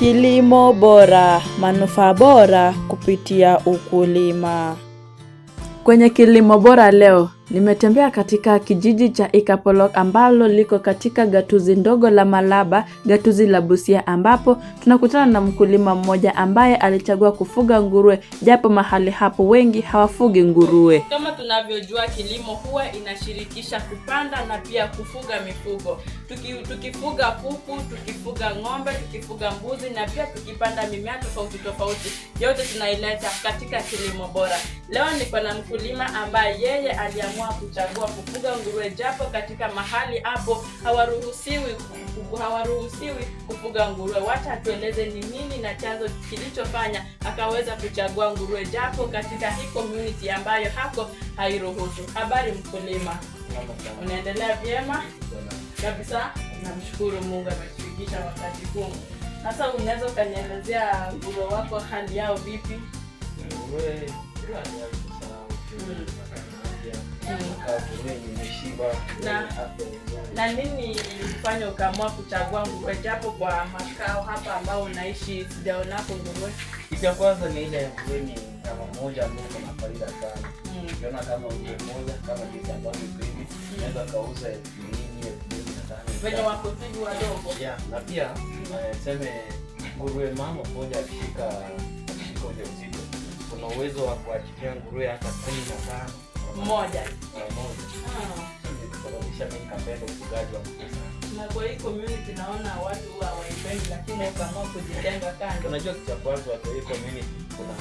Kilimo bora, manufaa bora kupitia ukulima. Kwenye kilimo bora leo, nimetembea katika kijiji cha Ikapolok ambalo liko katika gatuzi ndogo la Malaba, gatuzi la Busia, ambapo tunakutana na mkulima mmoja ambaye alichagua kufuga nguruwe japo mahali hapo wengi hawafugi nguruwe. Kama tunavyojua, kilimo huwa inashirikisha kupanda na pia kufuga mifugo. Tukifuga kuku, tukifuga ng'ombe, tukifuga mbuzi na pia tukipanda mimea tofauti, yote tunaileta katika kilimo bora. Leo niko na mkulima ambaye yeye aliamua kuchagua kufuga nguruwe japo katika mahali hapo hawaruhusiwi kufuga nguruwe. Wacha tueleze ni nini na chanzo kilichofanya akaweza kuchagua nguruwe japo katika hii community ambayo hako hairuhusu. Habari mkulima? Unaendelea vyema? Kabisa, namshukuru Mungu ametufikisha wakati huu. Sasa unaweza kanielezea nguruwe wako hali yao vipi? Nguruwe na nini ilifanya ukaamua kuchagua nguruwe japo kwa makao hapa ambao unaishi sijaonapo nguruwe? Kitu ya kwanza ni ile nguruwe ni kama moja ambayo kuna faida sana. Ukiona kama nguruwe moja kama jinsi ambavyo hivi unaweza kauza 2000 2500 wenye wakotivi wadogo. Na pia sema nguruwe mama moja akishika ujauzito kuna uwezo wa kuachilia nguruwe hata 15 moja. Sababisha mimi nikapenda ufugaji wa nguruwe. Na kwa hii community naona watu hawaipendi, lakini ukaamua kujitenga kando. Unajua kitu cha kwanza watu wa hii community kuna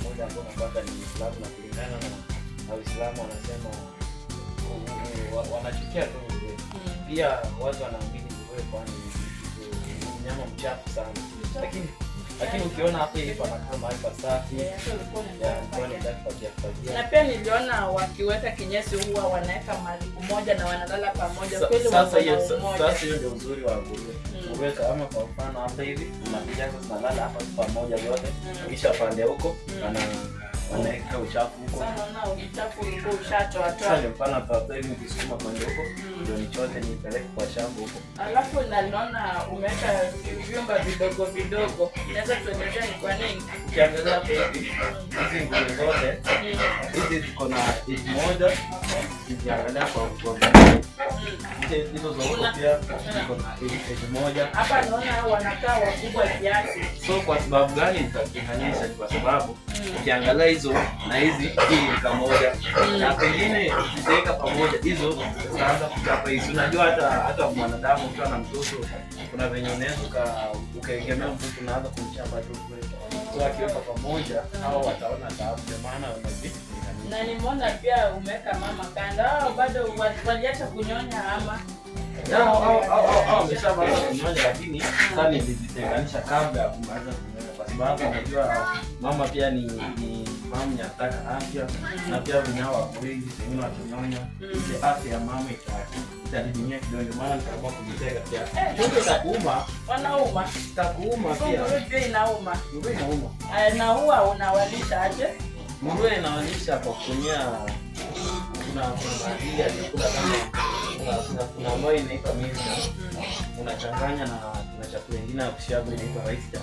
moja ambao napata ni Uislamu, na kulingana na Uislamu wanasema wanachukia tu nguruwe. Pia watu wanaamini nguruwe kwani ni mnyama mchafu sana. Lakini ukiona hapa hivi panakaa mahali pasafi. Na pia niliona wakiweka kinyesi huwa wanaweka mahali pamoja na wanalala pamoja. Kweli sasa hiyo ndio uzuri wa nguruwe. Nguruwe kama kwa mfano hapa hivi tunapiga sasa tunalala hapa pamoja yote. Kisha pande huko wanaweka uchafu huko. Sana naona uchafu uko ushatoa. Sasa mfano hapa hivi ukisukuma pande huko ndio nichote nipeleke kwa shamba huko. Alafu naona umeweka vyumba vidogo. Naweza tuelezea ni kwa nini? Ukiangalia hapa hivi hizi nguruwe zote hizi ziko na age moja. Ukiangalia kwa hizo zote pia ziko na age moja. Hapa naona wanakaa wakubwa kiasi. So kwa sababu gani nitakuonyesha? Kwa sababu ukiangalia hizo na hizi hii kama moja na pengine ukiweka pamoja hizo zitaanza kuchapa hizo. Unajua hata mwanadamu ukiwa na mtoto kuna venye unaweza ukaegemea mtoto unaanza kumchapa tu kule. So akiweka pamoja hao wataona taabu, maana wanavipi. Na nimeona pia umeweka mama kando. Bado waliacha kunyonya ama wameshaanza kunyonya, lakini sasa nilizitenganisha kabla ya kumaliza kunyonya, kwa sababu unajua mama pia ni mama anataka afya na pia vinyawa wengi wengine wakinyonya ile afya ya mama itadidimia kidogo, maana nikaamua kujitega pia. Itakuuma pia. Nguruwe inauma. Na huwa unawalisha aje? Nguruwe inawalisha kwa kutumia kuna maadili ya chakula kama kuna ambayo inaitwa milk. Unachanganya na chakula kingine ya kushabu inaitwa rice jam.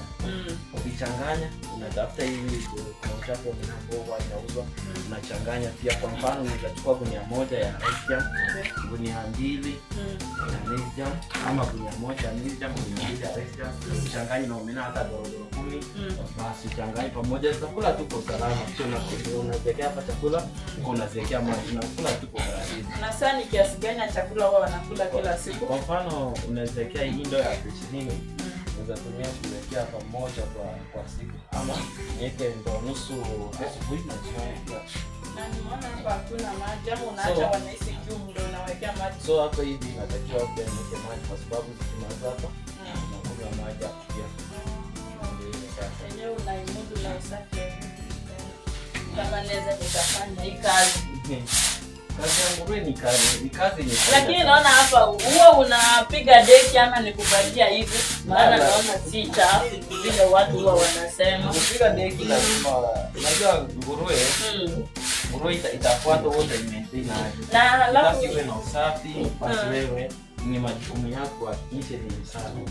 Ukichanganya unatafuta hivi kuna uchafu wa mboga inauzwa, unachanganya pia. Kwa mfano unachukua gunia moja ya rice jam, gunia 2 ya rice jam, ama gunia moja ya rice jam, gunia 2 ya rice jam, uchanganye na umena hata dodo 10. Basi uchanganye pamoja, chakula tu kwa salama. Sio unaziwekea hapa chakula, unaziwekea maji na kula tu kwa rahisi. Na sasa ni kiasi gani ya chakula wao wanakula kila siku? Kwa mfano unaziwekea hii ndoo ya 20. Unaweza tumia kuwekea pamoja kwa siku, ama niweke ndoo nusu asubuhi na jioni. Na nimeona hapa hakuna maji, ama unaacha wanaishi kiu ndio unawekea maji. So hapa hivi natakiwa pia niweke maji kwa sababu tunazapa na kunywa maji pia. Ndio ile sasa. Yenyewe unaimudu na usafi. Kama naweza kufanya hii kazi. Kazi ya nguruwe ni kazi nyingi. Lakini naona hapa huwa unapiga deki ama ni kubalia hivi? Maana naona si chafu vile watu huwa wanasema. Kupiga deki lazima, unajua nguruwe itafuata wote maintain aje. Na alafu iwe na usafi, basi wewe ni majukumu yako hakikishe ni safi.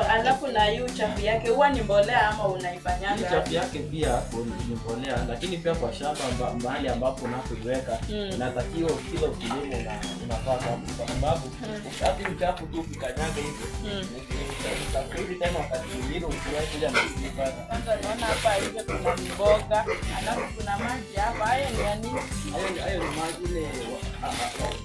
Alafu na hiyo uchafu yake huwa ni mbolea ama unaifanyanga? Uchafu yake pia ni mbolea, lakini pia kwa shamba mahali ambapo unapoiweka inatakiwa kila kilimo unafaa kwa sababu wakati uchafu tu ukikanyaga hivi utakurudi tena wakati mwingine ukiwacha na kupata. Kwanza naona hapa hivi kuna mboga, alafu kuna maji hapa. Hayo ni ya nini? Hayo ni maji ile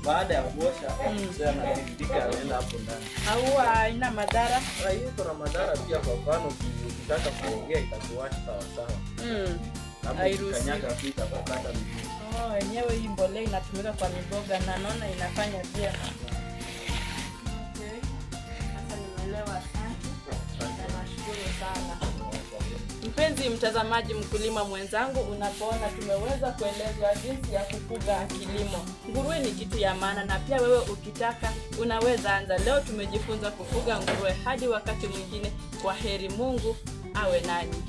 baada ya kuosha sasa yanapika yanaenda hapo ndani. Au haina madhara? Hiyo kuna madhara pia, kwa mfano ukitaka kuongea itakuacha sawa sawa. Hairuhusi. Kanyaga pita kwa kata miguu. Wenyewe hii mbolea inatumika kwa miboga na naona inafanya pia. Sasa nimeelewa, asante. Nashukuru sana. Mpenzi mtazamaji, mkulima mwenzangu, unapoona tumeweza kuelezwa jinsi ya kufuga kilimo. Nguruwe ni kitu ya maana na pia wewe ukitaka unaweza anza leo. Tumejifunza kufuga nguruwe. Hadi wakati mwingine, kwa heri, Mungu awe nanyi.